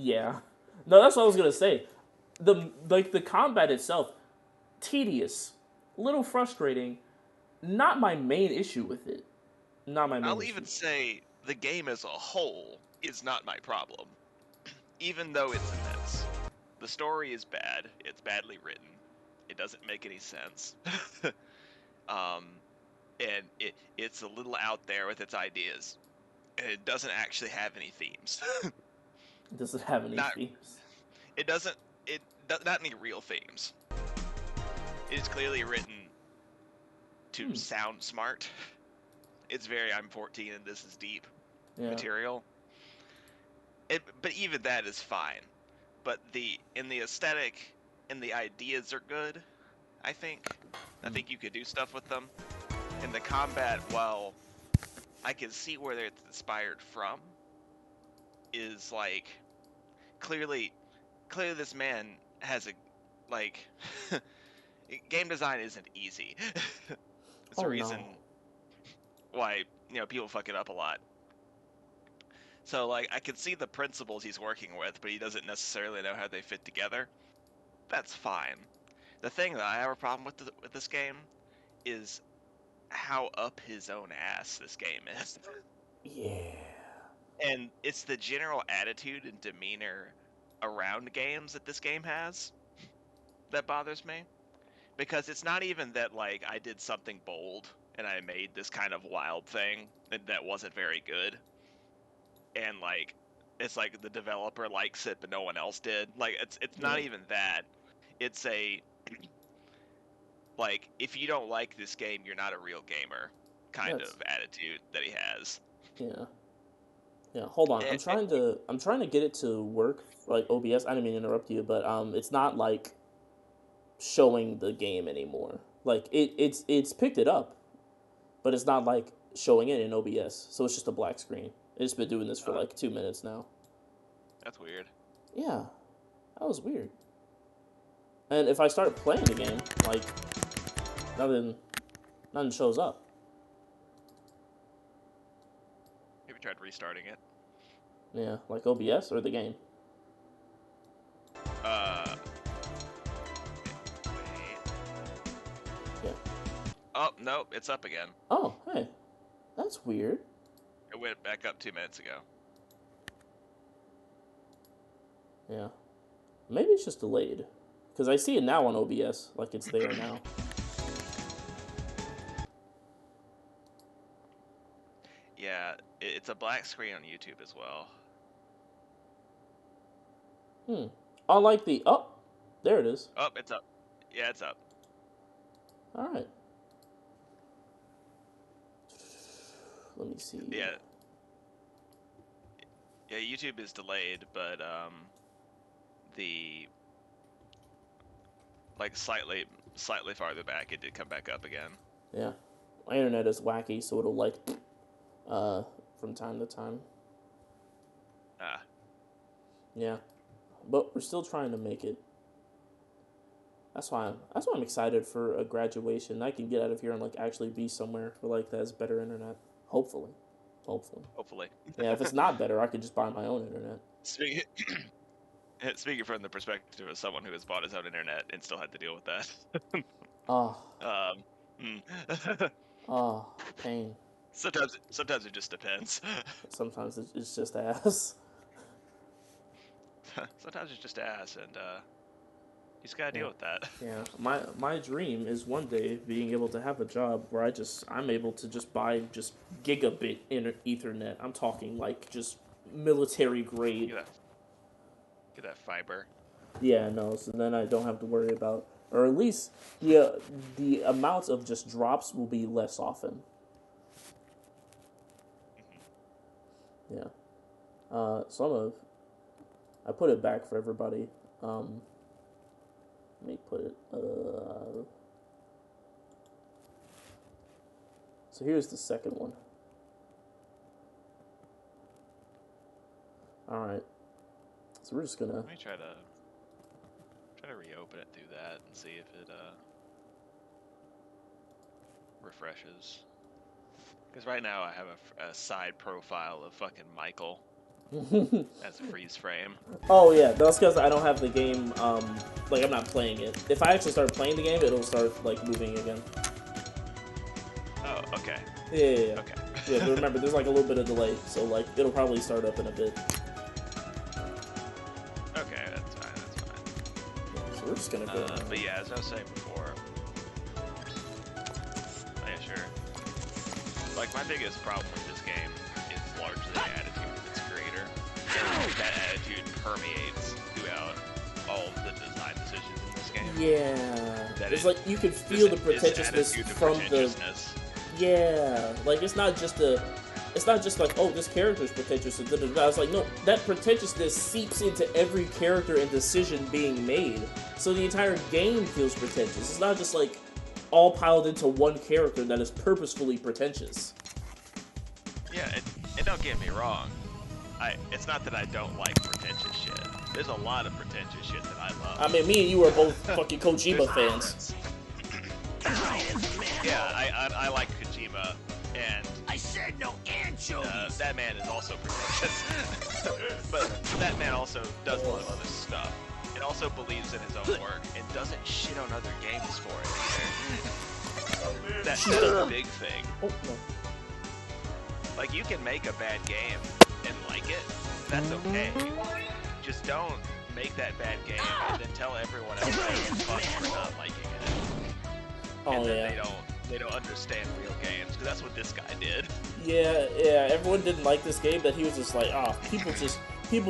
Yeah. No, that's what I was gonna say. The combat itself, tedious, a little frustrating. Not my main issue with it. Not my main I'll even issue. say the game as a whole is not my problem, even though it's a mess. The story is bad. It's badly written. It doesn't make any sense. um, and it's a little out there with its ideas, and it doesn't actually have any themes. Does it have any Not themes? it doesn't it not any real themes. It is clearly written to Hmm. sound smart. It's very I'm 14 and this is deep Yeah. material. But even that is fine. But the aesthetic and the ideas are good. I think. I Hmm. think you could do stuff with them. And the combat, while I can see where it's inspired from, is like clearly this man has a like game design isn't easy. It's a Oh no. reason why people fuck it up a lot. So like I can see the principles he's working with, but he doesn't necessarily know how they fit together. That's fine. The thing that I have a problem with this game is how up his own ass this game is. Yeah. And it's the general attitude and demeanor around games that this game has that bothers me. Because it's not even that like I did something bold and I made this kind of wild thing that wasn't very good. And like it's like the developer likes it but no one else did. Like it's not Yeah. even that. It's a like if you don't like this game, you're not a real gamer kind That's of attitude that he has. yeah. Yeah. Hold on. Eh, I'm trying to get it to work like OBS. I didn't mean to interrupt you, but it's not like showing the game anymore. Like it's picked it up, but it's not like showing it in OBS. So it's just a black screen. It's been doing this for like 2 minutes now. that's weird. Yeah, that was weird. And if I start playing the game, like nothing, nothing shows up. Have you tried restarting it? Yeah, like OBS or the game. Uh, wait. Yeah. Oh, nope, it's up again. Oh, hey, that's weird. It went back up 2 minutes ago. Yeah, maybe it's just delayed because I see it now on OBS, like it's there now. Yeah, it's a black screen on YouTube as well. Hmm. I like the there it is. Oh, it's up. Yeah, it's up. All right. Let me see. Yeah, yeah. YouTube is delayed, but the like slightly farther back, it did come back up again. Yeah, my internet is wacky, so it'll like uh from time to time. Ah, Yeah, but we're still trying to make it. That's why I'm excited for a graduation. I can get out of here and like actually be somewhere where like that has better internet. Hopefully, hopefully. hopefully. Yeah, if it's not better, I could just buy my own internet. Speaking speaking from the perspective of someone who has bought his own internet and still had to deal with that. Ah, um, ah, pain. sometimes it just depends. Sometimes it's just ass. Sometimes it's just ass, and you just gotta Yeah, deal with that. yeah. My dream is one day being able to have a job where I'm able to just buy just gigabit Ethernet. I'm talking like just military grade. Get that, get that fiber. Yeah, no. So then I don't have to worry about, or at least the amounts of just drops will be less often. Yeah. Some of I put it back for everybody. Let me put it. So here's the second one. All right. So we're just gonna. Let me try to reopen it through that and see if it refreshes. Because right now I have a side profile of fucking Michael That's a freeze frame. Oh yeah, that's because I don't have the game. Like I'm not playing it. If I actually start playing the game, it'll start like moving again. Oh, okay. Yeah. Okay. Yeah, but remember, there's like a little bit of delay, so like it'll probably start up in a bit. Okay, that's fine. That's fine. Yeah, so we're just gonna go. But yeah, as I was saying before, yeah, sure. Like my biggest problem with this game is largely the attitude of its creator. And that attitude permeates throughout all of the design decisions in this game. Yeah. It's like you can feel the pretentiousness from the. Yeah, like it's not just like, oh, this character is pretentious. And It's like, no, that pretentiousness seeps into every character and decision being made. So the entire game feels pretentious. It's not just like all piled into one character that is purposefully pretentious. Yeah, and don't get me wrong. It's not that I don't like pretentious shit. There's a lot of pretentious shit that I love. I mean, me and you are both fucking Kojima fans. Yeah, I like Kojima, and I said no anchovies. that man is also pretentious. But that man also does a lot of other stuff, and also believes in his own work, and doesn't shit on other games for it either. That's a big thing. Oh, no. Like, you can make a bad game and like it. That's okay. Just don't make that bad game and then tell everyone else that it's fun for not liking it. Oh, And then yeah. they don't understand real games, because that's what this guy did. Yeah, everyone didn't like this game, but he was just like, people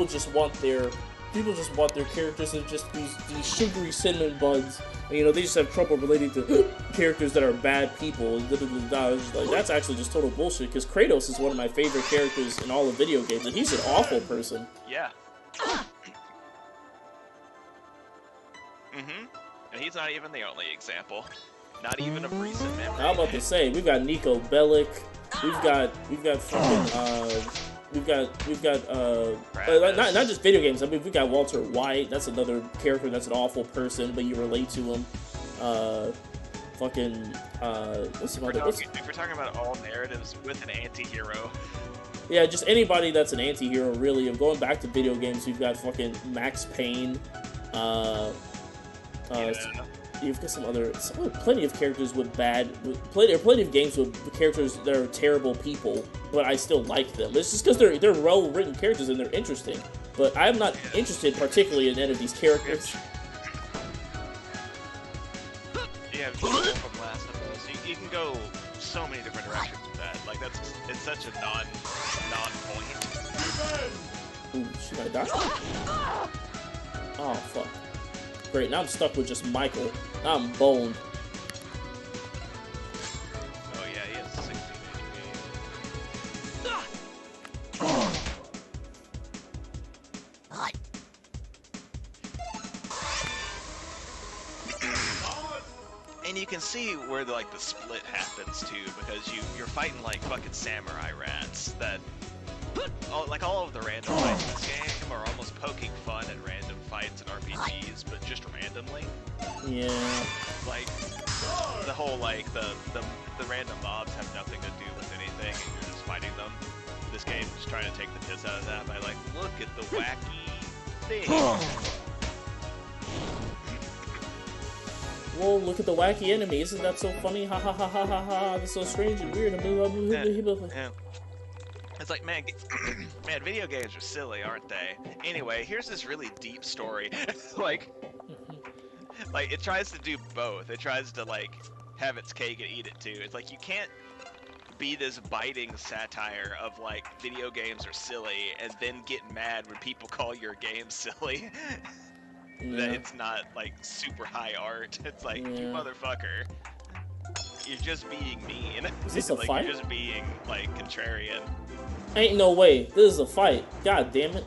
just want their characters to just be these sugary cinnamon buns. And, you know, they just have trouble relating to characters that are bad people. And like, that's actually just total bullshit, because Kratos is one of my favorite characters in all of video games, and he's an awful person. Yeah. And he's not even the only example. Not even of recent memory. I'm about to say, we've got Nico Bellic, we've got fucking not just video games. I mean, we've got Walter White. That's another character that's an awful person, but you relate to him. What's some other? If we're talking about all narratives with an anti-hero. Yeah, just anybody that's an anti-hero, really. I'm going back to video games. We've got fucking Max Payne. You've got plenty of characters with plenty of games with characters that are terrible people, but I still like them. It's just because they're well-written characters and they're interesting. But I'm not interested particularly in any of these characters. Yeah, from Last of Us. You can go so many different directions with that. Like, it's such a non-point. Ooh, should I die? Oh, fuck. Great, now I'm stuck with just Michael. Now I'm boned. Oh yeah, he has 16 HP. And you can see where the split happens too, because you're fighting like fucking samurai rats that all of the random fights in this game are almost poking fun at random fights and RPGs, but just randomly. Yeah. Like the whole the random mobs have nothing to do with anything, and you're just fighting them. This game is trying to take the piss out of that by look at the wacky thing. Whoa, look at the wacky enemy. Isn't that so funny? Ha ha ha ha ha ha. That's so strange and weird. Yeah. It's like, man, video games are silly, aren't they? Anyway, here's this really deep story. like, it tries to do both. It tries to, have its cake and eat it too. It's like, you can't be this biting satire of, video games are silly and then get mad when people call your game silly. That it's not, super high art. It's like, you motherfucker. You're just being mean. Is this a fight? You're just being, contrarian. Ain't no way. This is a fight. God damn it.